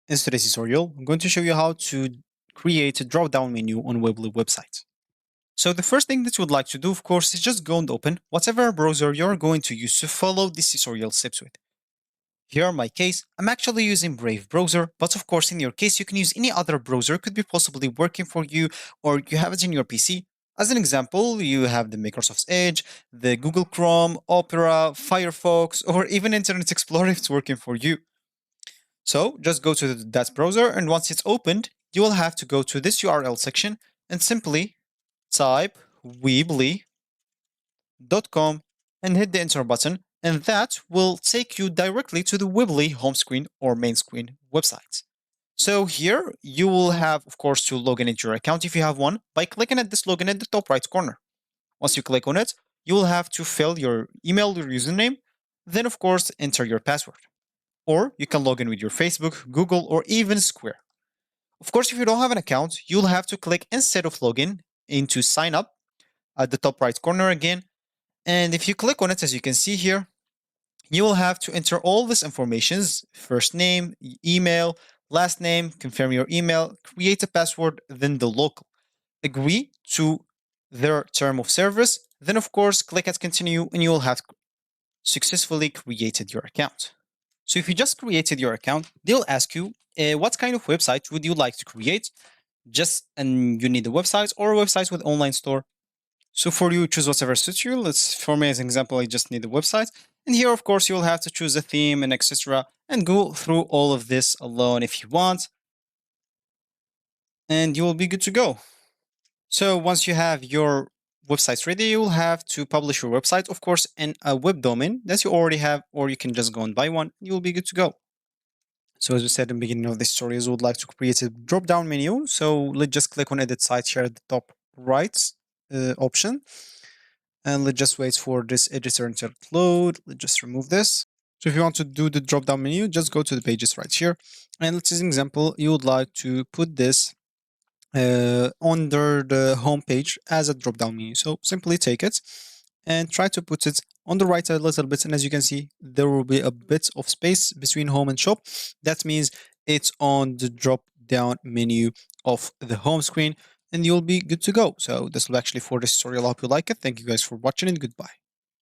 In today's tutorial, I'm going to show you how to create a drop-down menu on Weebly website. So the first thing that you would like to do, of course, is just go and open whatever browser you're going to use to follow this tutorial steps with. Here in my case, I'm actually using Brave browser, but of course in your case you can use any other browser, could be possibly working for you or you have it in your PC. As an example, you have the Microsoft Edge, the Google Chrome, Opera, Firefox, or even Internet Explorer if it's working for you. So just go to that browser, and once it's opened, you will have to go to this URL section and simply type weebly.com and hit the enter button, and that will take you directly to the Weebly home screen or main screen website. So here you will have, of course, to log in into your account if you have one by clicking at this login at the top right corner. Once you click on it, you will have to fill your email, your username, then of course enter your password. Or you can log in with your Facebook, Google, or even Square. Of course, if you don't have an account, you'll have to click instead of login into sign up at the top right corner again. And if you click on it, as you can see here, you will have to enter all this informations: first name, email, last name, confirm your email, create a password, then the local. Agree to their term of service. Then, of course, click at continue and you will have successfully created your account. So if you just created your account, they'll ask you, what kind of website would you like to create? And you need a website or a website with online store. So for you, choose whatever suits you. For me, as an example, I just need a website. And here, of course, you'll have to choose a theme and etc. and go through all of this alone if you want. And you will be good to go. So once you have your website ready, you'll have to publish your website, of course, in a web domain that you already have, or you can just go and buy one. You'll be good to go. So as we said in the beginning of this tutorial, we would like to create a drop-down menu. So let's just click on edit site here at the top right option. And let's just wait for this editor to load. Let's just remove this. So if you want to do the drop-down menu, just go to the pages right here. And let's say an example, you would like to put this under the home page as a drop-down menu. So simply take it and try to put it on the right a little bit, and as you can see, there will be a bit of space between home and shop. That means it's on the drop-down menu of the home screen, and you'll be good to go. So this will actually for this tutorial. I hope you like it. Thank you guys for watching, and goodbye.